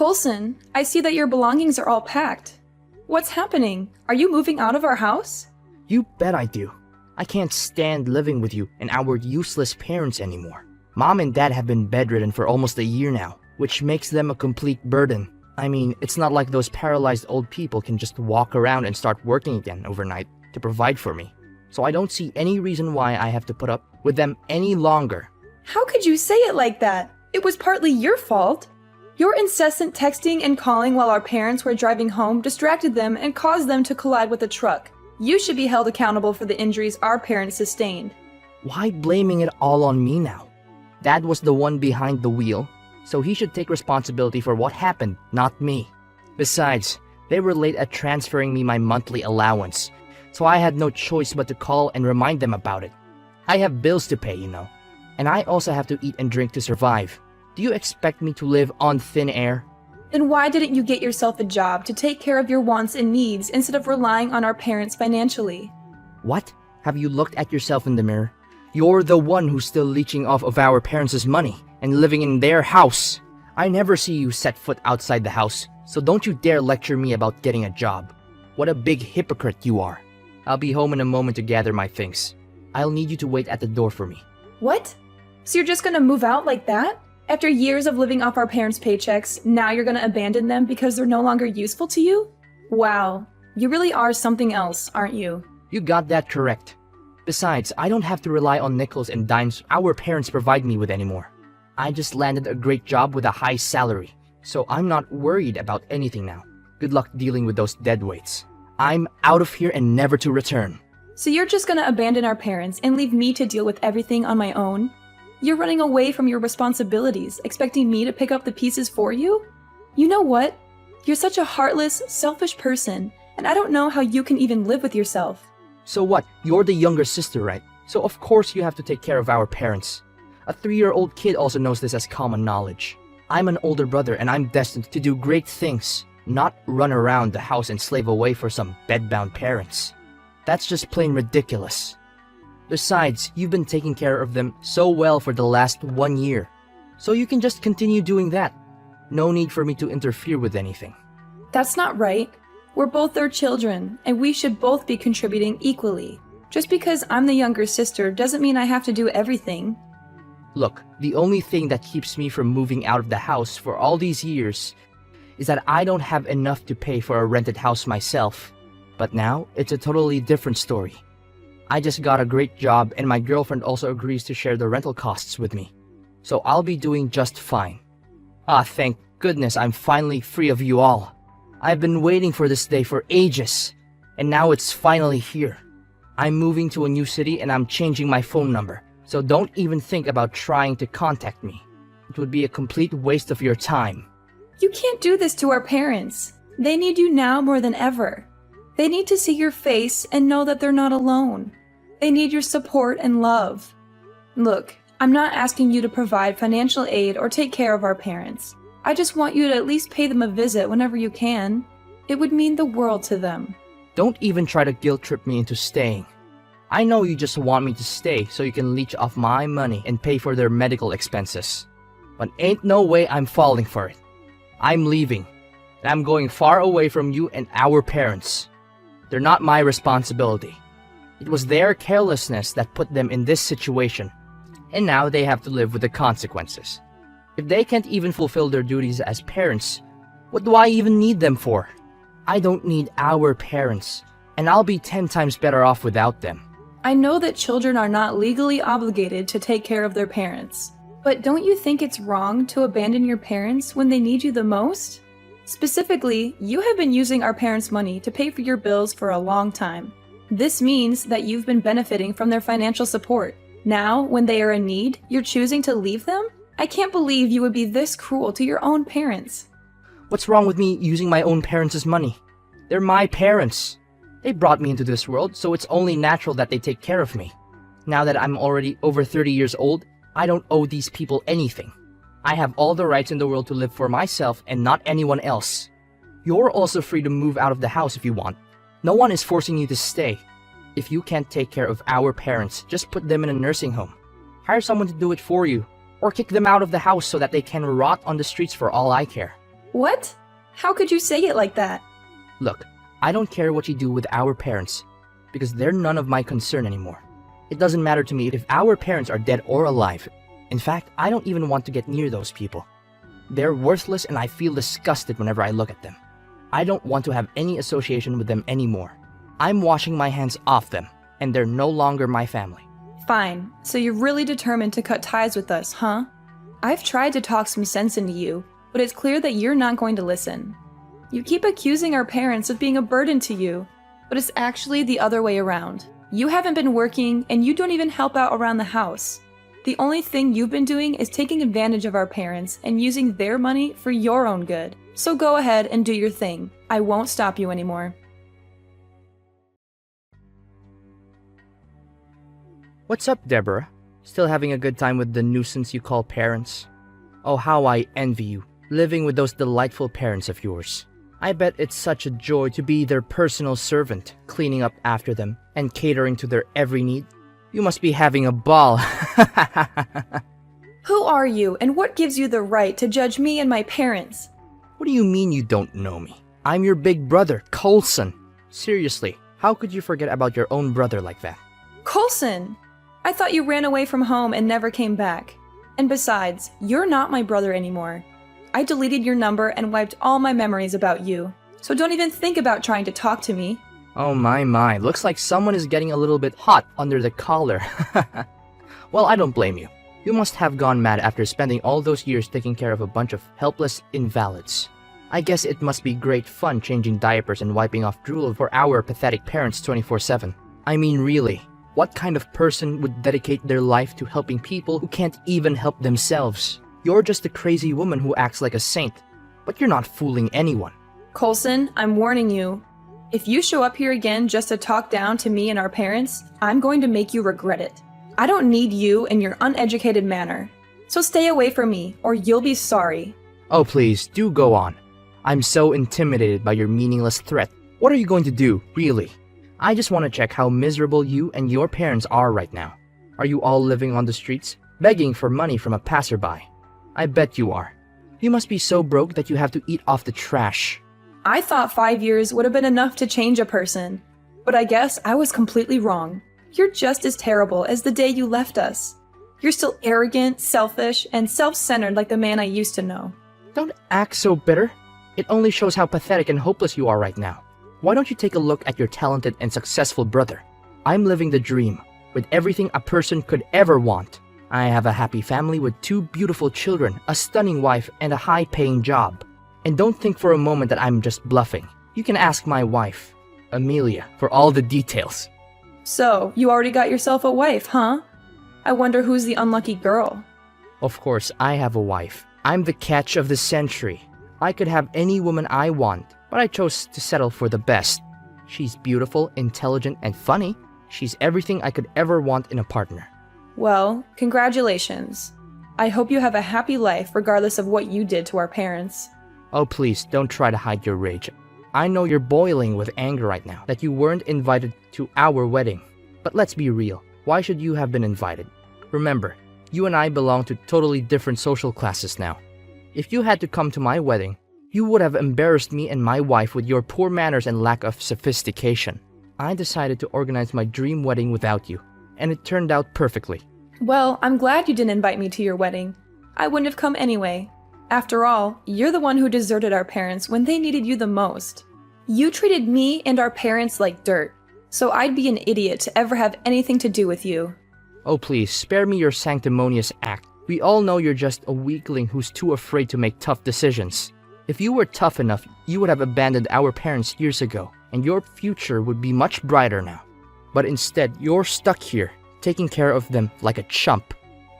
Coulson, I see that your belongings are all packed. What's happening? Are you moving out of our house? You bet I do. I can't stand living with you and our useless parents anymore. Mom and Dad have been bedridden for almost a year now, which makes them a complete burden. I mean, it's not like those paralyzed old people can just walk around and start working again overnight to provide for me. So I don't see any reason why I have to put up with them any longer. How could you say it like that? It was partly your fault. Your incessant texting and calling while our parents were driving home distracted them and caused them to collide with a truck. You should be held accountable for the injuries our parents sustained. Why blaming it all on me now? Dad was the one behind the wheel, so he should take responsibility for what happened, not me. Besides, they were late at transferring me my monthly allowance, so I had no choice but to call and remind them about it. I have bills to pay, and I also have to eat and drink to survive. Do you expect me to live on thin air? Then why didn't you get yourself a job to take care of your wants and needs instead of relying on our parents financially? What? Have you looked at yourself in the mirror? You're the one who's still leeching off of our parents' money and living in their house. I never see you set foot outside the house, so don't you dare lecture me about getting a job. What a big hypocrite you are. I'll be home in a moment to gather my things. I'll need you to wait at the door for me. What? So you're just gonna move out like that? After years of living off our parents' paychecks, now you're gonna abandon them because they're no longer useful to you? Wow, you really are something else, aren't you? You got that correct. Besides, I don't have to rely on nickels and dimes our parents provide me with anymore. I just landed a great job with a high salary, so I'm not worried about anything now. Good luck dealing with those deadweights. I'm out of here and never to return. So you're just gonna abandon our parents and leave me to deal with everything on my own? You're running away from your responsibilities, expecting me to pick up the pieces for you? You know what? You're such a heartless, selfish person, and I don't know how you can even live with yourself. So what? You're the younger sister, right? So of course you have to take care of our parents. A 3-year-old kid also knows this as common knowledge. I'm an older brother and I'm destined to do great things, not run around the house and slave away for some bedbound parents. That's just plain ridiculous. Besides, you've been taking care of them so well for the last 1 year, so you can just continue doing that. No need for me to interfere with anything. That's not right. We're both their children, and we should both be contributing equally. Just because I'm the younger sister doesn't mean I have to do everything. Look, the only thing that keeps me from moving out of the house for all these years is that I don't have enough to pay for a rented house myself. But now, it's a totally different story. I just got a great job and my girlfriend also agrees to share the rental costs with me. So I'll be doing just fine. Thank goodness I'm finally free of you all. I've been waiting for this day for ages, and now it's finally here. I'm moving to a new city and I'm changing my phone number, so don't even think about trying to contact me. It would be a complete waste of your time. You can't do this to our parents. They need you now more than ever. They need to see your face and know that they're not alone. They need your support and love. Look, I'm not asking you to provide financial aid or take care of our parents. I just want you to at least pay them a visit whenever you can. It would mean the world to them. Don't even try to guilt trip me into staying. I know you just want me to stay so you can leech off my money and pay for their medical expenses. But ain't no way I'm falling for it. I'm leaving, and I'm going far away from you and our parents. They're not my responsibility. It was their carelessness that put them in this situation, and now they have to live with the consequences. If they can't even fulfill their duties as parents, what do I even need them for? I don't need our parents, and I'll be 10 times better off without them. I know that children are not legally obligated to take care of their parents, but don't you think it's wrong to abandon your parents when they need you the most? Specifically, you have been using our parents' money to pay for your bills for a long time. This means that you've been benefiting from their financial support. Now, when they are in need, you're choosing to leave them? I can't believe you would be this cruel to your own parents. What's wrong with me using my own parents' money? They're my parents. They brought me into this world, so it's only natural that they take care of me. Now that I'm already over 30 years old, I don't owe these people anything. I have all the rights in the world to live for myself and not anyone else. You're also free to move out of the house if you want. No one is forcing you to stay. If you can't take care of our parents, just put them in a nursing home. Hire someone to do it for you, or kick them out of the house so that they can rot on the streets for all I care. What? How could you say it like that? Look, I don't care what you do with our parents, because they're none of my concern anymore. It doesn't matter to me if our parents are dead or alive. In fact, I don't even want to get near those people. They're worthless and I feel disgusted whenever I look at them. I don't want to have any association with them anymore. I'm washing my hands off them, and they're no longer my family. Fine, so you're really determined to cut ties with us, huh? I've tried to talk some sense into you, but it's clear that you're not going to listen. You keep accusing our parents of being a burden to you, but it's actually the other way around. You haven't been working, and you don't even help out around the house. The only thing you've been doing is taking advantage of our parents and using their money for your own good. So go ahead and do your thing. I won't stop you anymore. What's up, Deborah? Still having a good time with the nuisance you call parents? Oh, how I envy you, living with those delightful parents of yours. I bet it's such a joy to be their personal servant, cleaning up after them and catering to their every need. You must be having a ball. Who are you, and what gives you the right to judge me and my parents? What do you mean you don't know me? I'm your big brother, Coulson. Seriously, how could you forget about your own brother like that? Coulson! I thought you ran away from home and never came back. And besides, you're not my brother anymore. I deleted your number and wiped all my memories about you. So don't even think about trying to talk to me. Oh my, looks like someone is getting a little bit hot under the collar. Well, I don't blame you. You must have gone mad after spending all those years taking care of a bunch of helpless invalids. I guess it must be great fun changing diapers and wiping off drool for our pathetic parents 24/7. I mean, really, what kind of person would dedicate their life to helping people who can't even help themselves? You're just a crazy woman who acts like a saint, but you're not fooling anyone. Coulson, I'm warning you. If you show up here again just to talk down to me and our parents, I'm going to make you regret it. I don't need you and your uneducated manner. So stay away from me, or you'll be sorry. Oh, please, do go on. I'm so intimidated by your meaningless threat. What are you going to do, really? I just want to check how miserable you and your parents are right now. Are you all living on the streets, begging for money from a passerby? I bet you are. You must be so broke that you have to eat off the trash. I thought 5 years would have been enough to change a person. But I guess I was completely wrong. You're just as terrible as the day you left us. You're still arrogant, selfish, and self-centered like the man I used to know. Don't act so bitter. It only shows how pathetic and hopeless you are right now. Why don't you take a look at your talented and successful brother? I'm living the dream, with everything a person could ever want. I have a happy family with 2 beautiful children, a stunning wife, and a high-paying job. And don't think for a moment that I'm just bluffing. You can ask my wife, Amelia, for all the details. So, you already got yourself a wife, huh? I wonder who's the unlucky girl. Of course, I have a wife. I'm the catch of the century. I could have any woman I want, but I chose to settle for the best. She's beautiful, intelligent, and funny. She's everything I could ever want in a partner. Well, congratulations. I hope you have a happy life regardless of what you did to our parents. Oh, please, don't try to hide your rage. I know you're boiling with anger right now that you weren't invited to our wedding. But let's be real. Why should you have been invited? Remember, you and I belong to totally different social classes now. If you had to come to my wedding, you would have embarrassed me and my wife with your poor manners and lack of sophistication. I decided to organize my dream wedding without you, and it turned out perfectly. Well, I'm glad you didn't invite me to your wedding. I wouldn't have come anyway. After all, you're the one who deserted our parents when they needed you the most. You treated me and our parents like dirt, so I'd be an idiot to ever have anything to do with you. Oh, please, spare me your sanctimonious act. We all know you're just a weakling who's too afraid to make tough decisions. If you were tough enough, you would have abandoned our parents years ago, and your future would be much brighter now. But instead, you're stuck here, taking care of them like a chump.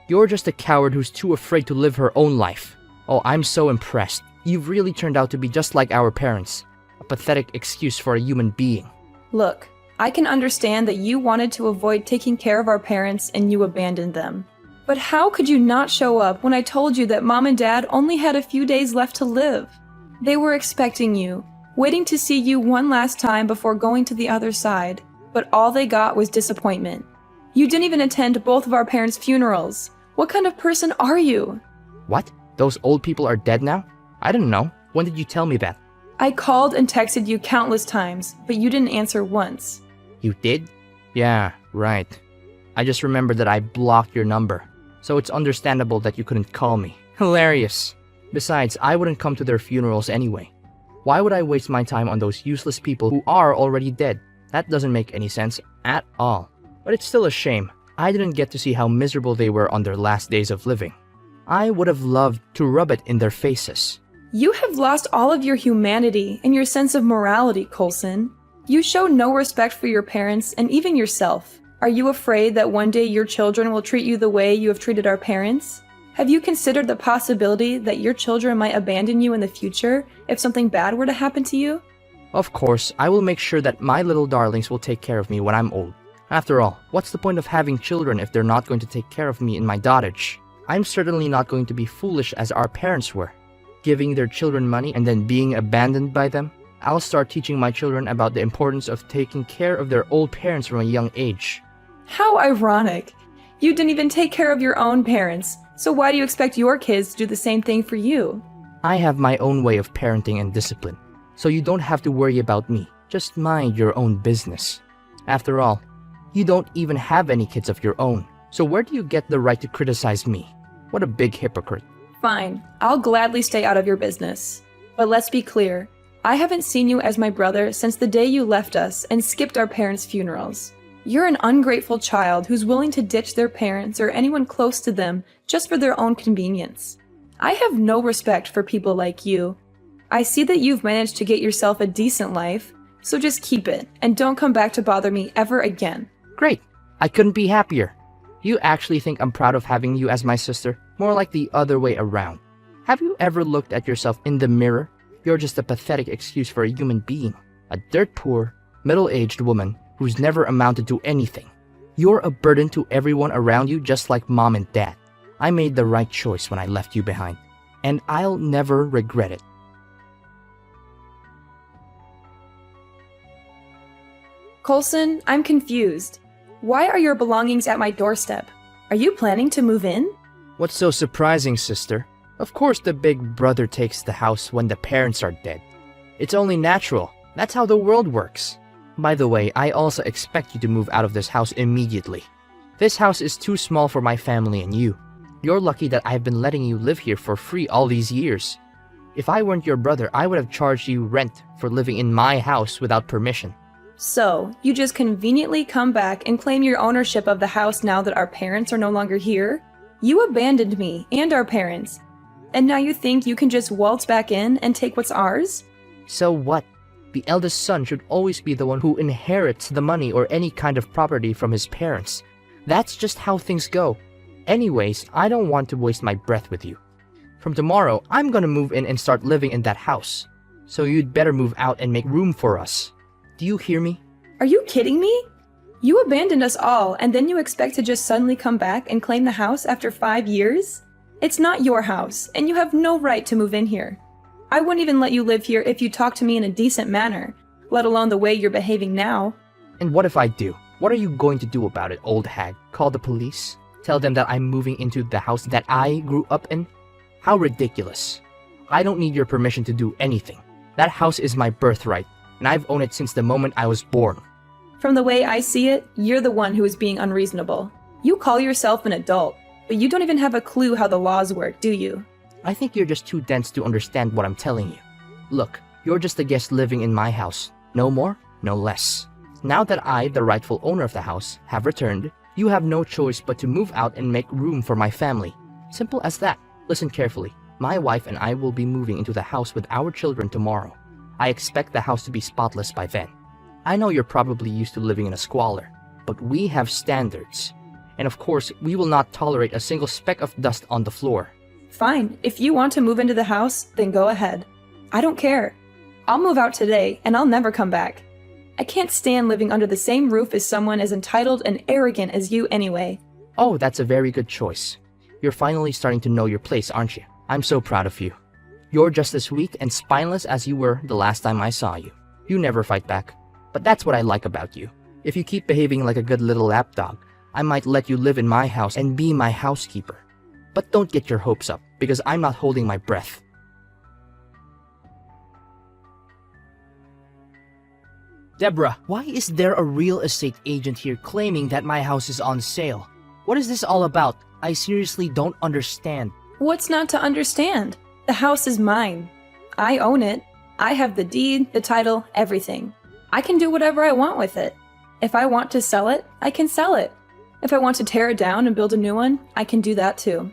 You're just a coward who's too afraid to live her own life. Oh, I'm so impressed. You've really turned out to be just like our parents. A pathetic excuse for a human being. Look, I can understand that you wanted to avoid taking care of our parents and you abandoned them. But how could you not show up when I told you that Mom and Dad only had a few days left to live? They were expecting you, waiting to see you one last time before going to the other side. But all they got was disappointment. You didn't even attend both of our parents' funerals. What kind of person are you? What? Those old people are dead now? I didn't know. When did you tell me that? I called and texted you countless times, but you didn't answer once. You did? Yeah, right. I just remembered that I blocked your number, so it's understandable that you couldn't call me. Hilarious. Besides, I wouldn't come to their funerals anyway. Why would I waste my time on those useless people who are already dead? That doesn't make any sense at all. But it's still a shame. I didn't get to see how miserable they were on their last days of living. I would have loved to rub it in their faces. You have lost all of your humanity and your sense of morality, Coulson. You show no respect for your parents and even yourself. Are you afraid that one day your children will treat you the way you have treated our parents? Have you considered the possibility that your children might abandon you in the future if something bad were to happen to you? Of course, I will make sure that my little darlings will take care of me when I'm old. After all, what's the point of having children if they're not going to take care of me in my dotage? I'm certainly not going to be foolish as our parents were, giving their children money and then being abandoned by them. I'll start teaching my children about the importance of taking care of their old parents from a young age. How ironic. You didn't even take care of your own parents, so why do you expect your kids to do the same thing for you? I have my own way of parenting and discipline, so you don't have to worry about me. Just mind your own business. After all, you don't even have any kids of your own, so where do you get the right to criticize me? What a big hypocrite. Fine, I'll gladly stay out of your business. But let's be clear, I haven't seen you as my brother since the day you left us and skipped our parents' funerals. You're an ungrateful child who's willing to ditch their parents or anyone close to them just for their own convenience. I have no respect for people like you. I see that you've managed to get yourself a decent life, so just keep it and don't come back to bother me ever again. Great. I couldn't be happier. You actually think I'm proud of having you as my sister? More like the other way around. Have you ever looked at yourself in the mirror? You're just a pathetic excuse for a human being. A dirt poor, middle-aged woman who's never amounted to anything. You're a burden to everyone around you just like mom and dad. I made the right choice when I left you behind, and I'll never regret it. Coulson, I'm confused. Why are your belongings at my doorstep? Are you planning to move in? What's so surprising, sister? Of course the big brother takes the house when the parents are dead. It's only natural. That's how the world works. By the way, I also expect you to move out of this house immediately. This house is too small for my family and you. You're lucky that I've been letting you live here for free all these years. If I weren't your brother, I would have charged you rent for living in my house without permission. So, you just conveniently come back and claim your ownership of the house now that our parents are no longer here? You abandoned me and our parents, and now you think you can just waltz back in and take what's ours? So what? The eldest son should always be the one who inherits the money or any kind of property from his parents. That's just how things go. Anyways, I don't want to waste my breath with you. From tomorrow, I'm gonna move in and start living in that house. So you'd better move out and make room for us. Do you hear me? Are you kidding me? You abandoned us all, and then you expect to just suddenly come back and claim the house after 5 years? It's not your house, and you have no right to move in here. I wouldn't even let you live here if you talked to me in a decent manner, let alone the way you're behaving now. And what if I do? What are you going to do about it, old hag? Call the police? Tell them that I'm moving into the house that I grew up in? How ridiculous. I don't need your permission to do anything. That house is my birthright, and I've owned it since the moment I was born. From the way I see it, you're the one who is being unreasonable. You call yourself an adult, but you don't even have a clue how the laws work, do you? I think you're just too dense to understand what I'm telling you. Look, you're just a guest living in my house. No more, no less. Now that I, the rightful owner of the house, have returned, you have no choice but to move out and make room for my family. Simple as that. Listen carefully. My wife and I will be moving into the house with our children tomorrow. I expect the house to be spotless by then. I know you're probably used to living in a squalor, but we have standards. And of course, we will not tolerate a single speck of dust on the floor. Fine, if you want to move into the house, then go ahead. I don't care. I'll move out today, and I'll never come back. I can't stand living under the same roof as someone as entitled and arrogant as you anyway. Oh, that's a very good choice. You're finally starting to know your place, aren't you? I'm so proud of you. You're just as weak and spineless as you were the last time I saw you. You never fight back. But that's what I like about you. If you keep behaving like a good little lapdog, I might let you live in my house and be my housekeeper. But don't get your hopes up, because I'm not holding my breath. Deborah, why is there a real estate agent here claiming that my house is on sale? What is this all about? I seriously don't understand. What's not to understand? The house is mine. I own it. I have the deed, the title, everything. I can do whatever I want with it. If I want to sell it, I can sell it. If I want to tear it down and build a new one, I can do that too.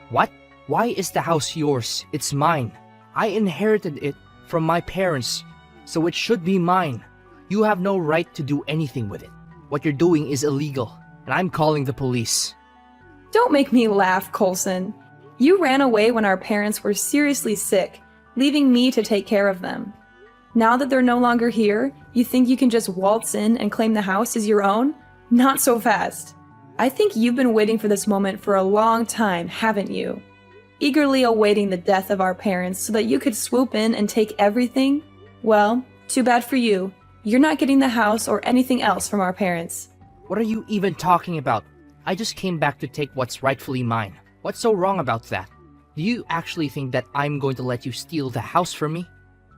What? Why is the house yours? It's mine. I inherited it from my parents, so it should be mine. You have no right to do anything with it. What you're doing is illegal, and I'm calling the police. Don't make me laugh, Coulson. You ran away when our parents were seriously sick, leaving me to take care of them. Now that they're no longer here, you think you can just waltz in and claim the house as your own? Not so fast. I think you've been waiting for this moment for a long time, haven't you? Eagerly awaiting the death of our parents so that you could swoop in and take everything? Well, too bad for you. You're not getting the house or anything else from our parents. What are you even talking about? I just came back to take what's rightfully mine. What's so wrong about that? Do you actually think that I'm going to let you steal the house from me?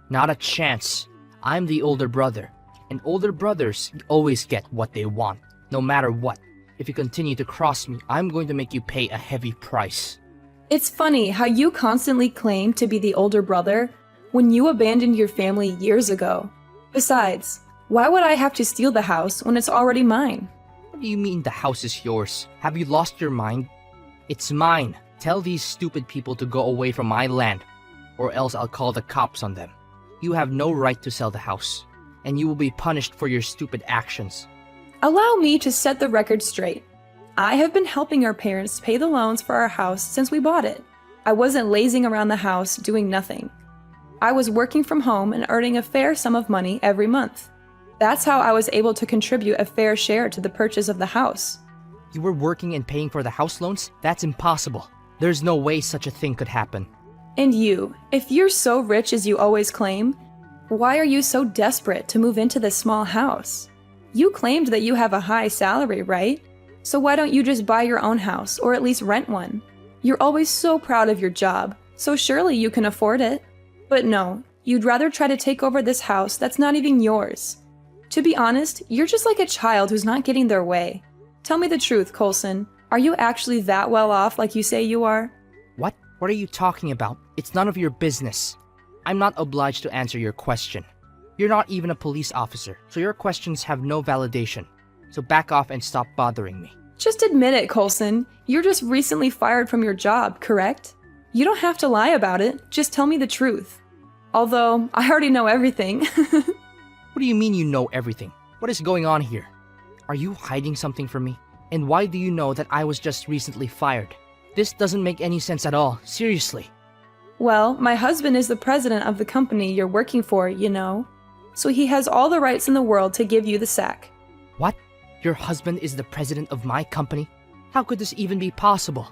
Not a chance. I'm the older brother, and older brothers always get what they want, no matter what. If you continue to cross me, I'm going to make you pay a heavy price. It's funny how you constantly claim to be the older brother when you abandoned your family years ago. Besides, why would I have to steal the house when it's already mine? What do you mean the house is yours? Have you lost your mind? It's mine. Tell these stupid people to go away from my land, or else I'll call the cops on them. You have no right to sell the house, and you will be punished for your stupid actions. Allow me to set the record straight. I have been helping our parents pay the loans for our house since we bought it. I wasn't lazing around the house doing nothing. I was working from home and earning a fair sum of money every month. That's how I was able to contribute a fair share to the purchase of the house. You were working and paying for the house loans? That's impossible. There's no way such a thing could happen. And you, if you're so rich as you always claim, why are you so desperate to move into this small house? You claimed that you have a high salary, right? So why don't you just buy your own house or at least rent one? You're always so proud of your job, so surely you can afford it. But no, you'd rather try to take over this house that's not even yours. To be honest, you're just like a child who's not getting their way. Tell me the truth, Coulson. Are you actually that well off like you say you are? What? What are you talking about? It's none of your business. I'm not obliged to answer your question. You're not even a police officer, so your questions have no validation. So back off and stop bothering me. Just admit it, Coulson. You're just recently fired from your job, correct? You don't have to lie about it. Just tell me the truth. Although, I already know everything. What do you mean you know everything? What is going on here? Are you hiding something from me? And why do you know that I was just recently fired? This doesn't make any sense at all, seriously. Well, my husband is the president of the company you're working for, you know. So he has all the rights in the world to give you the sack. What? Your husband is the president of my company? How could this even be possible?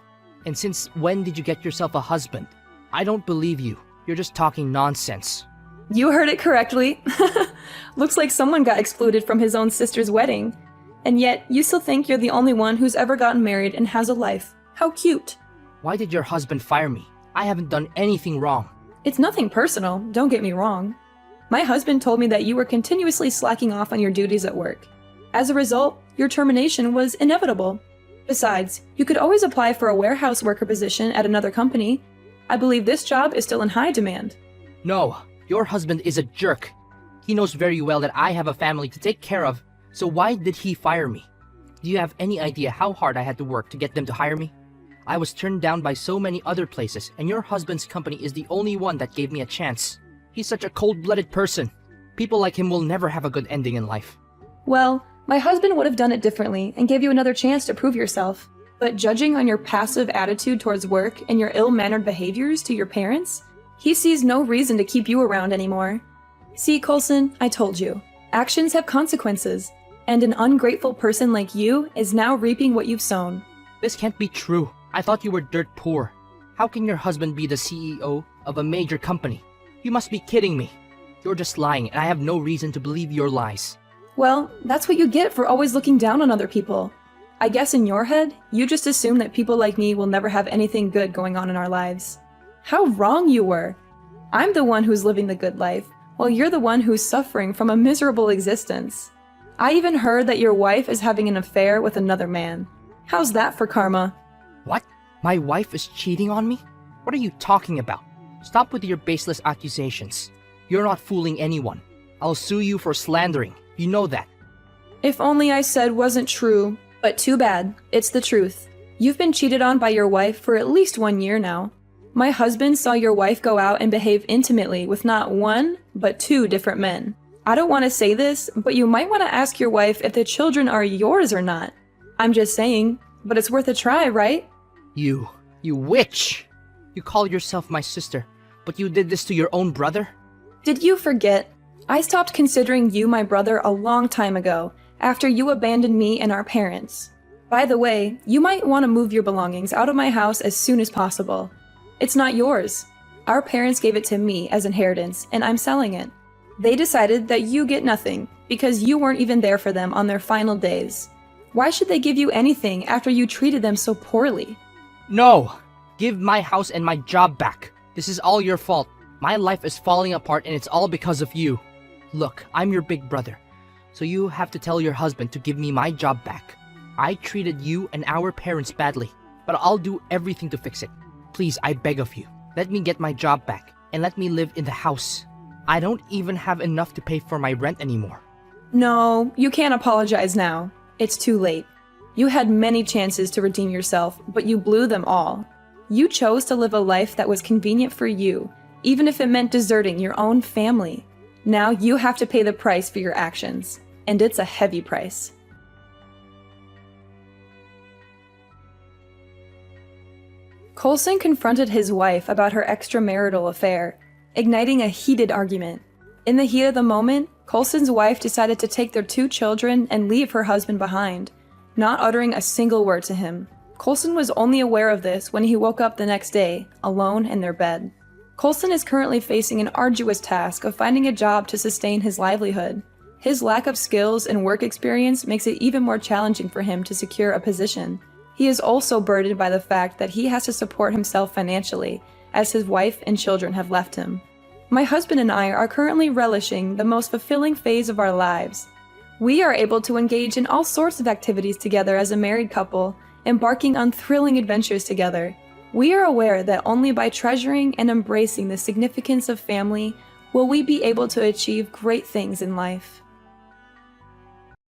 And since when did you get yourself a husband? I don't believe you. You're just talking nonsense. You heard it correctly. Looks like someone got excluded from his own sister's wedding. And yet, you still think you're the only one who's ever gotten married and has a life. How cute. Why did your husband fire me? I haven't done anything wrong. It's nothing personal, don't get me wrong. My husband told me that you were continuously slacking off on your duties at work. As a result, your termination was inevitable. Besides, you could always apply for a warehouse worker position at another company. I believe this job is still in high demand. No, your husband is a jerk. He knows very well that I have a family to take care of, so why did he fire me? Do you have any idea how hard I had to work to get them to hire me? I was turned down by so many other places, and your husband's company is the only one that gave me a chance. He's such a cold-blooded person. People like him will never have a good ending in life. Well, my husband would have done it differently and gave you another chance to prove yourself. But judging on your passive attitude towards work and your ill-mannered behaviors to your parents, he sees no reason to keep you around anymore. See, Coulson, I told you. Actions have consequences, and an ungrateful person like you is now reaping what you've sown. This can't be true. I thought you were dirt poor. How can your husband be the CEO of a major company? You must be kidding me. You're just lying, and I have no reason to believe your lies. Well, that's what you get for always looking down on other people. I guess in your head, you just assume that people like me will never have anything good going on in our lives. How wrong you were! I'm the one who's living the good life, while you're the one who's suffering from a miserable existence. I even heard that your wife is having an affair with another man. How's that for karma? What? My wife is cheating on me? What are you talking about? Stop with your baseless accusations. You're not fooling anyone. I'll sue you for slandering. You know that. If only I said wasn't true, but too bad. It's the truth. You've been cheated on by your wife for at least 1 year now. My husband saw your wife go out and behave intimately with not one, but 2 different men. I don't want to say this, but you might want to ask your wife if the children are yours or not. I'm just saying, but it's worth a try, right? You witch! You call yourself my sister, but you did this to your own brother? Did you forget? I stopped considering you my brother a long time ago, after you abandoned me and our parents. By the way, you might want to move your belongings out of my house as soon as possible. It's not yours. Our parents gave it to me as inheritance, and I'm selling it. They decided that you get nothing, because you weren't even there for them on their final days. Why should they give you anything after you treated them so poorly? No! Give my house and my job back. This is all your fault. My life is falling apart and it's all because of you. Look, I'm your big brother, so you have to tell your husband to give me my job back. I treated you and our parents badly, but I'll do everything to fix it. Please, I beg of you, let me get my job back and let me live in the house. I don't even have enough to pay for my rent anymore. No, you can't apologize now. It's too late. You had many chances to redeem yourself, but you blew them all. You chose to live a life that was convenient for you, even if it meant deserting your own family. Now you have to pay the price for your actions, and it's a heavy price. Coulson confronted his wife about her extramarital affair, igniting a heated argument. In the heat of the moment, Coulson's wife decided to take their 2 children and leave her husband behind, not uttering a single word to him. Coulson was only aware of this when he woke up the next day, alone in their bed. Coulson is currently facing an arduous task of finding a job to sustain his livelihood. His lack of skills and work experience makes it even more challenging for him to secure a position. He is also burdened by the fact that he has to support himself financially, as his wife and children have left him. My husband and I are currently relishing the most fulfilling phase of our lives. We are able to engage in all sorts of activities together as a married couple, embarking on thrilling adventures together. We are aware that only by treasuring and embracing the significance of family will we be able to achieve great things in life.